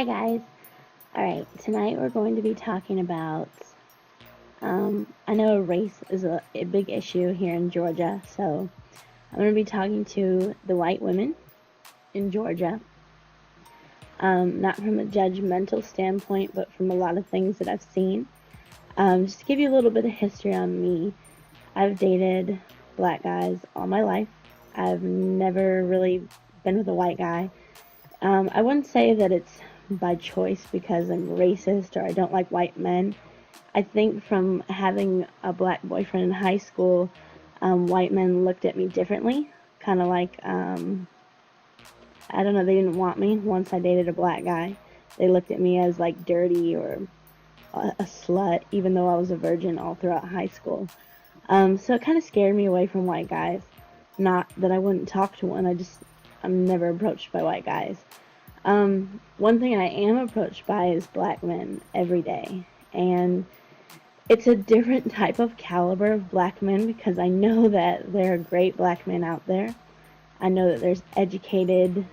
Hi guys. Alright, tonight we're going to be talking about, I know race is a big issue here in Georgia, so I'm going to be talking to the white women in Georgia, not from a judgmental standpoint, but from a lot of things that I've seen. Just to give you a little bit of history on me, I've dated black guys all my life. I've never really been with a white guy. I wouldn't say that it's by choice because I'm racist or I don't like white men. I think from having a black boyfriend in high school, white men looked at me differently. Kind of like, I don't know, they didn't want me once I dated a black guy. They looked at me as like dirty or a slut, even though I was a virgin all throughout high school. So it kind of scared me away from white guys. Not that I wouldn't talk to one, I'm never approached by white guys. One thing I am approached by is black men every day. And it's a different type of caliber of black men because I know that there are great black men out there. I know that there's educated,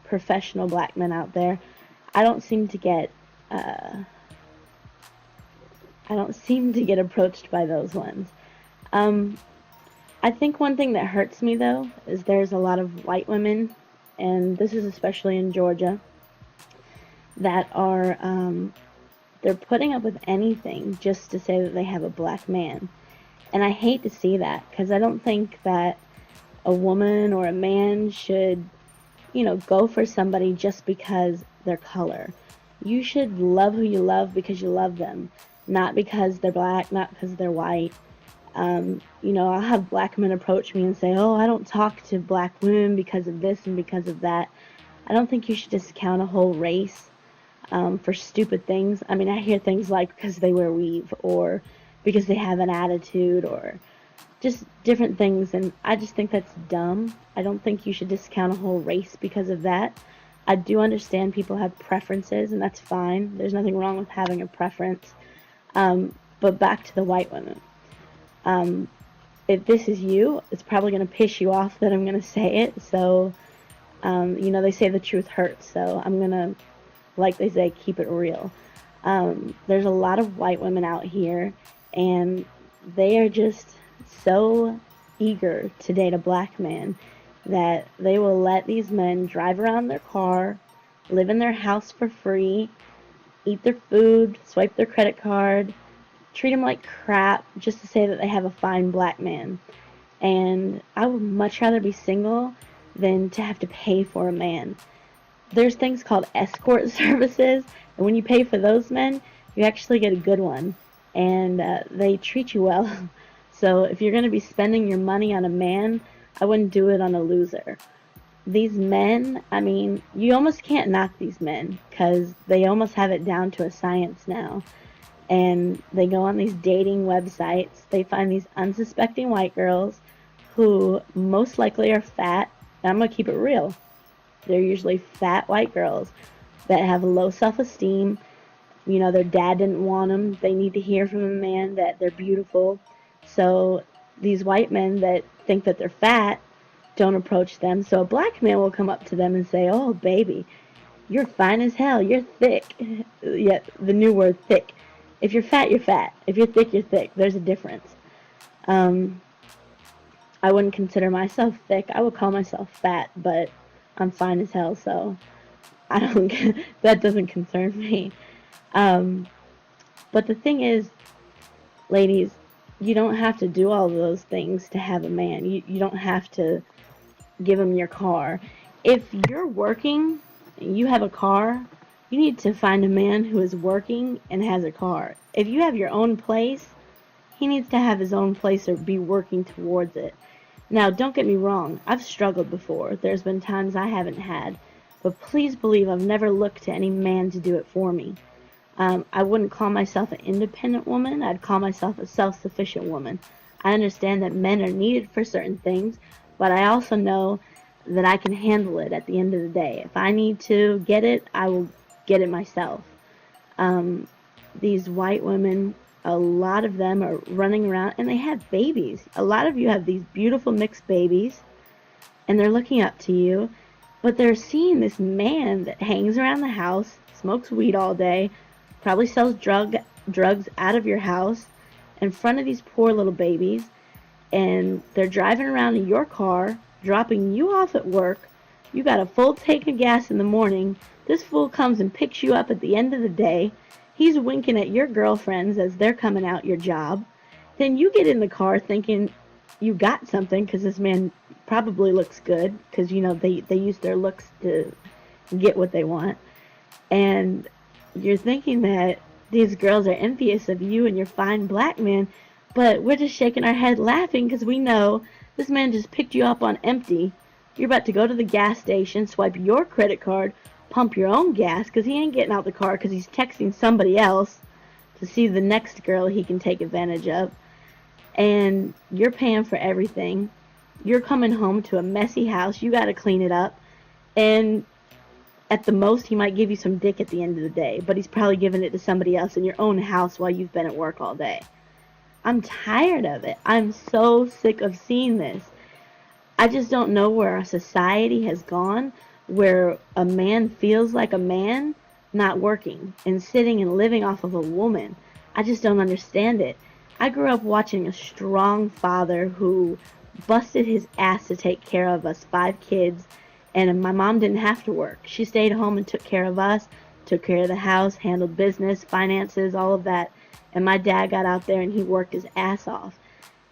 professional black men out there. I don't seem to get approached by those ones. I think one thing that hurts me though is there's a lot of white women, and this is especially in Georgia, that are they're putting up with anything just to say that they have a black man. And I hate to see that because I don't think that a woman or a man should, go for somebody just because their color. You should love who you love because you love them, not because they're black, not because they're white. I'll have black men approach me and say, oh, I don't talk to black women because of this and because of that. I don't think you should discount a whole race for stupid things. I mean, I hear things like because they wear weave or because they have an attitude or just different things, and I just think that's dumb. I don't think you should discount a whole race because of that. I do understand people have preferences, and that's fine. There's nothing wrong with having a preference. But back to the white women. If this is you, it's probably going to piss you off that I'm going to say it. So, they say the truth hurts. So I'm going to, like they say, keep it real. There's a lot of white women out here, and they are just so eager to date a black man that they will let these men drive around their car, live in their house for free, eat their food, swipe their credit card, treat them like crap just to say that they have a fine black man. And I would much rather be single than to have to pay for a man. There's things called escort services, and when you pay for those men, you actually get a good one, and they treat you well. So if you're going to be spending your money on a man, I wouldn't do it on a loser. These men, I mean, you almost can't knock these men because they almost have it down to a science now. And they go on these dating websites. They find these unsuspecting white girls who most likely are fat. And I'm going to keep it real. They're usually fat white girls that have low self-esteem. Their dad didn't want them. They need to hear from a man that they're beautiful. So these white men that think that they're fat don't approach them. So a black man will come up to them and say, oh, baby, you're fine as hell. You're thick. Yeah, the new word, thick. If you're fat, you're fat. If you're thick, you're thick. There's a difference. I wouldn't consider myself thick. I would call myself fat, but I'm fine as hell, so I don't. That doesn't concern me. But the thing is, ladies, you don't have to do all of those things to have a man. You don't have to give him your car. If you're working and you have a car, you need to find a man who is working and has a car. If you have your own place, he needs to have his own place or be working towards it. Now, don't get me wrong. I've struggled before. There's been times I haven't had. But please believe I've never looked to any man to do it for me. I wouldn't call myself an independent woman. I'd call myself a self-sufficient woman. I understand that men are needed for certain things, but I also know that I can handle it at the end of the day. If I need to get it, I will get it myself. These white women, a lot of them are running around and they have babies. A lot of you have these beautiful mixed babies and they're looking up to you But they're seeing this man that hangs around the house, smokes weed all day, probably sells drugs out of your house in front of these poor little babies, and they're driving around in your car, dropping you off at work. You got a full tank of gas in the morning. This fool comes and picks you up at the end of the day. He's winking at your girlfriends as they're coming out your job. Then you get in the car thinking you got something because this man probably looks good because, you know, they use their looks to get what they want. And you're thinking that these girls are envious of you and your fine black man, but we're just shaking our head laughing because we know this man just picked you up on empty. You're about to go to the gas station, swipe your credit card, pump your own gas because he ain't getting out the car because he's texting somebody else to see the next girl he can take advantage of. And you're paying for everything. You're coming home to a messy house. You got to clean it up. And at the most, he might give you some dick at the end of the day, but he's probably giving it to somebody else in your own house while you've been at work all day. I'm tired of it. I'm so sick of seeing this. I just don't know where our society has gone, where a man feels like a man not working and sitting and living off of a woman. I just don't understand it. I grew up watching a strong father who busted his ass to take care of us 5 kids, and my mom didn't have to work. She stayed home and took care of us, took care of the house, handled business, finances, all of that. And my dad got out there and he worked his ass off.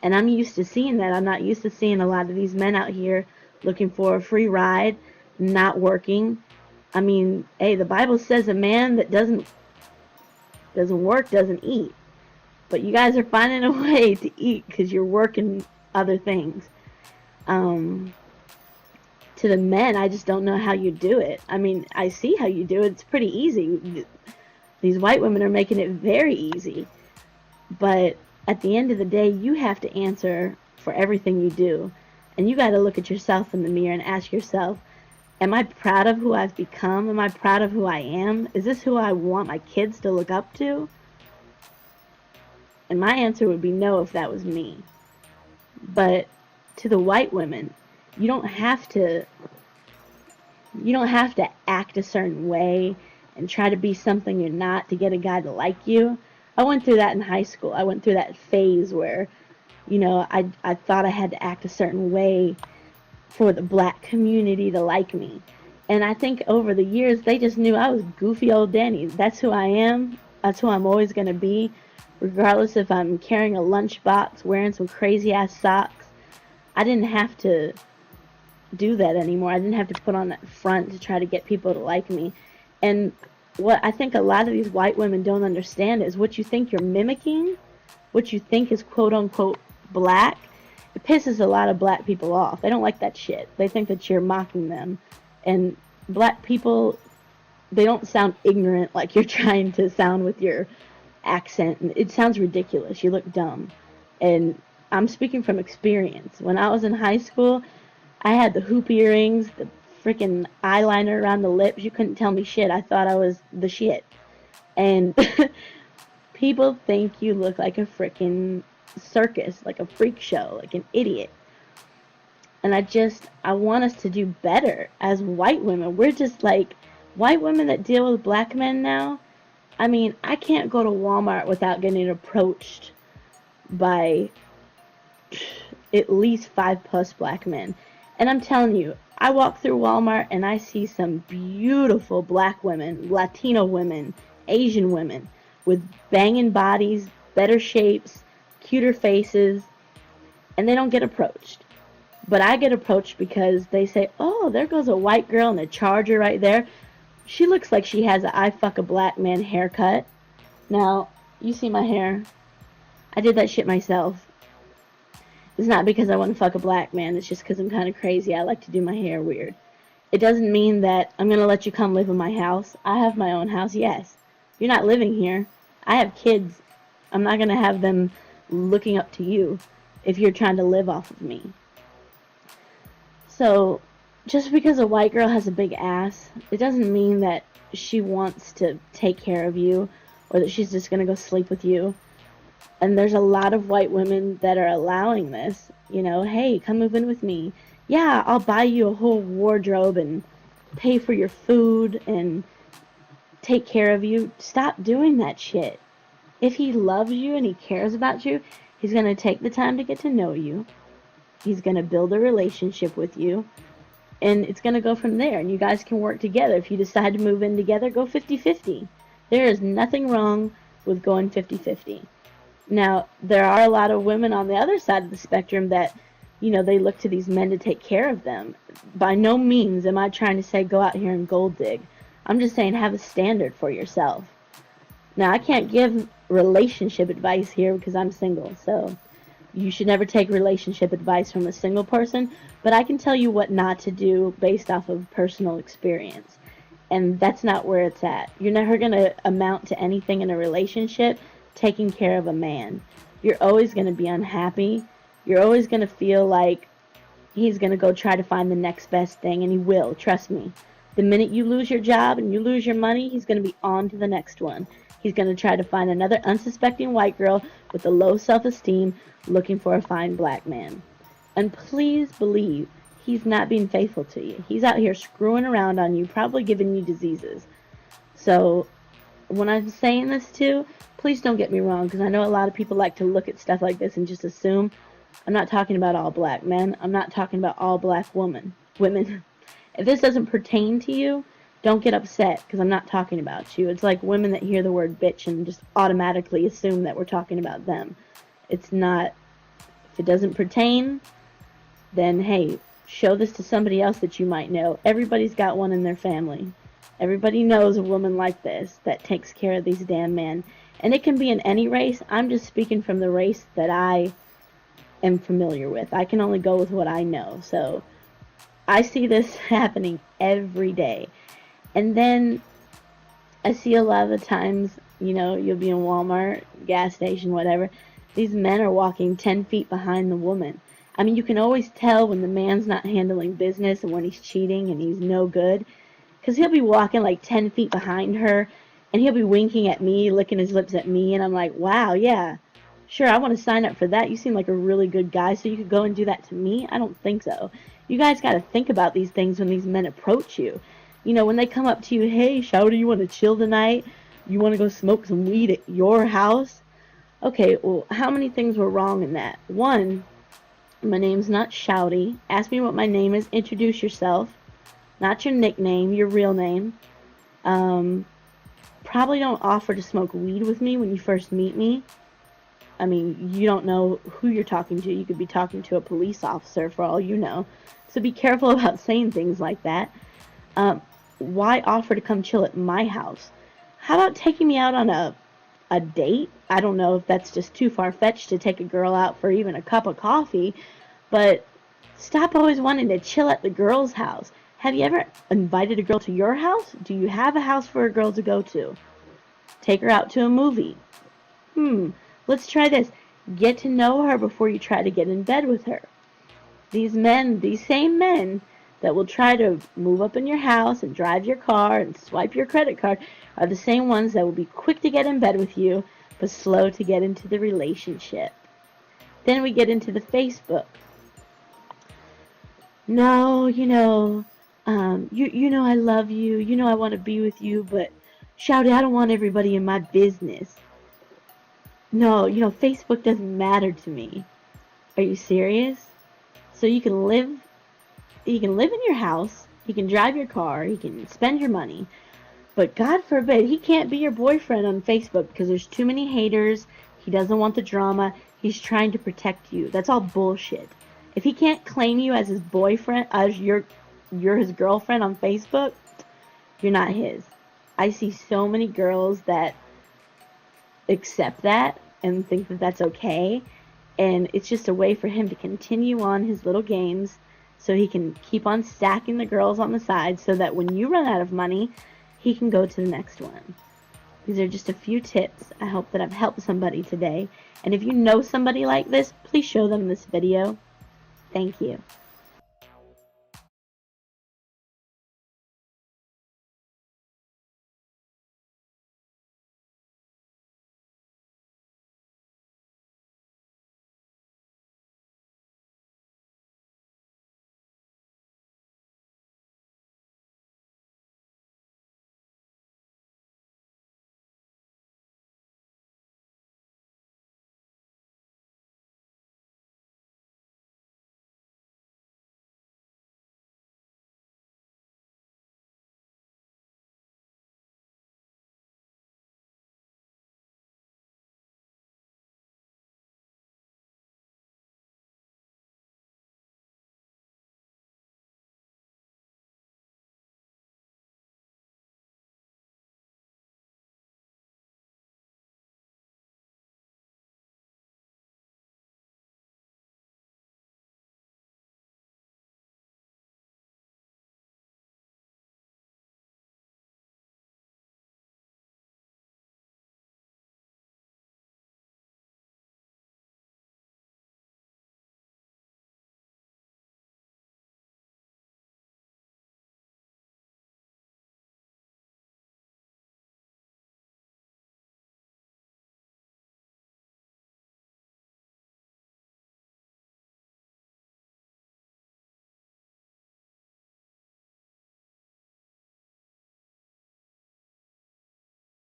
And I'm used to seeing that. I'm not used to seeing a lot of these men out here looking for a free ride, not working. I mean, hey, the Bible says a man that doesn't work doesn't eat. But you guys are finding a way to eat because you're working other things. To the men, I just don't know how you do it. I mean, I see how you do it. It's pretty easy. These white women are making it very easy. But at the end of the day, you have to answer for everything you do. And you got to look at yourself in the mirror and ask yourself, am I proud of who I've become? Am I proud of who I am? Is this who I want my kids to look up to? And my answer would be no if that was me. But to the white women, you don't have to act a certain way and try to be something you're not to get a guy to like you. I went through that in high school. I went through that phase where, you know, I thought I had to act a certain way for the black community to like me. And I think over the years, they just knew I was goofy old Danny. That's who I am. That's who I'm always going to be, regardless if I'm carrying a lunchbox, wearing some crazy-ass socks. I didn't have to do that anymore. I didn't have to put on that front to try to get people to like me. And what I think a lot of these white women don't understand is what you think you're mimicking, what you think is quote-unquote black, it pisses a lot of black people off. They don't like that shit. They think that you're mocking them. And black people, they don't sound ignorant like you're trying to sound with your accent. It sounds ridiculous. You look dumb. And I'm speaking from experience. When I was in high school, I had the hoop earrings, the freaking eyeliner around the lips. You couldn't tell me shit. I thought I was the shit. And people think you look like a freaking circus, like a freak show, like an idiot. And I want us to do better as white women. We're just like white women that deal with black men now. I mean, I can't go to Walmart without getting approached by at least 5+ black men. And I'm telling you, I walk through Walmart and I see some beautiful black women, Latino women, Asian women with banging bodies, better shapes, cuter faces, and they don't get approached. But I get approached because they say, oh, there goes a white girl in a Charger right there. She looks like she has a I fuck a black man haircut. Now, you see my hair. I did that shit myself. It's not because I want to fuck a black man. It's just because I'm kind of crazy. I like to do my hair weird. It doesn't mean that I'm going to let you come live in my house. I have my own house, yes. You're not living here. I have kids. I'm not going to have them looking up to you if you're trying to live off of me. So, just because a white girl has a big ass, it doesn't mean that she wants to take care of you or that she's just going to go sleep with you. And there's a lot of white women that are allowing this. You know, hey, come move in with me. Yeah, I'll buy you a whole wardrobe and pay for your food and take care of you. Stop doing that shit. If he loves you and he cares about you, he's going to take the time to get to know you. He's going to build a relationship with you. And it's going to go from there. And you guys can work together. If you decide to move in together, go 50-50. There is nothing wrong with going 50-50. Now, there are a lot of women on the other side of the spectrum that, you know, they look to these men to take care of them. By no means am I trying to say go out here and gold dig. I'm just saying have a standard for yourself. Now, I can't give relationship advice here because I'm single, so you should never take relationship advice from a single person, but I can tell you what not to do based off of personal experience. And that's not where it's at. You're never going to amount to anything in a relationship taking care of a man. You're always going to be unhappy. You're always going to feel like he's going to go try to find the next best thing, and he will, trust me. The minute you lose your job and you lose your money, he's going to be on to the next one. He's going to try to find another unsuspecting white girl with a low self-esteem looking for a fine black man. And please believe he's not being faithful to you. He's out here screwing around on you, probably giving you diseases. So when I'm saying this too, please don't get me wrong, because I know a lot of people like to look at stuff like this and just assume. I'm not talking about all black men. I'm not talking about all black women. If this doesn't pertain to you, don't get upset, because I'm not talking about you. It's like women that hear the word bitch and just automatically assume that we're talking about them. It's not. If it doesn't pertain, then hey, show this to somebody else that you might know. Everybody's got one in their family. Everybody knows a woman like this that takes care of these damn men. And it can be in any race. I'm just speaking from the race that I am familiar with. I can only go with what I know. So I see this happening every day. And then I see a lot of the times, you know, you'll be in Walmart, gas station, whatever. These men are walking 10 feet behind the woman. I mean, you can always tell when the man's not handling business and when he's cheating and he's no good. Because he'll be walking like 10 feet behind her, and he'll be winking at me, licking his lips at me, and I'm like, wow, yeah, sure, I want to sign up for that. You seem like a really good guy, so you could go and do that to me? I don't think so. You guys got to think about these things when these men approach you. You know, when they come up to you, hey, shawty, you want to chill tonight? You want to go smoke some weed at your house? Okay, well, how many things were wrong in that? One, my name's not Shouty. Ask me what my name is. Introduce yourself. Not your nickname, your real name. Probably don't offer to smoke weed with me when you first meet me. I mean, you don't know who you're talking to. You could be talking to a police officer for all you know. So be careful about saying things like that. Why offer to come chill at my house? How about taking me out on a date? I don't know if that's just too far-fetched to take a girl out for even a cup of coffee, but stop always wanting to chill at the girl's house. Have you ever invited a girl to your house? Do you have a house for a girl to go to? Take her out to a movie. Let's try this. Get to know her before you try to get in bed with her. These same men that will try to move up in your house and drive your car and swipe your credit card are the same ones that will be quick to get in bed with you, but slow to get into the relationship. Then we get into the Facebook. No, you know I love you. You know I want to be with you, but Shouty, I don't want everybody in my business. No, Facebook doesn't matter to me. Are you serious? So you can live in your house, he can drive your car, he can spend your money, but God forbid, he can't be your boyfriend on Facebook because there's too many haters, he doesn't want the drama, he's trying to protect you. That's all bullshit. If he can't claim you as his boyfriend, as you're his girlfriend on Facebook, you're not his. I see so many girls that accept that and think that that's okay, and it's just a way for him to continue on his little games so he can keep on stacking the girls on the side so that when you run out of money, he can go to the next one. These are just a few tips. I hope that I've helped somebody today. And if you know somebody like this, please show them this video. Thank you.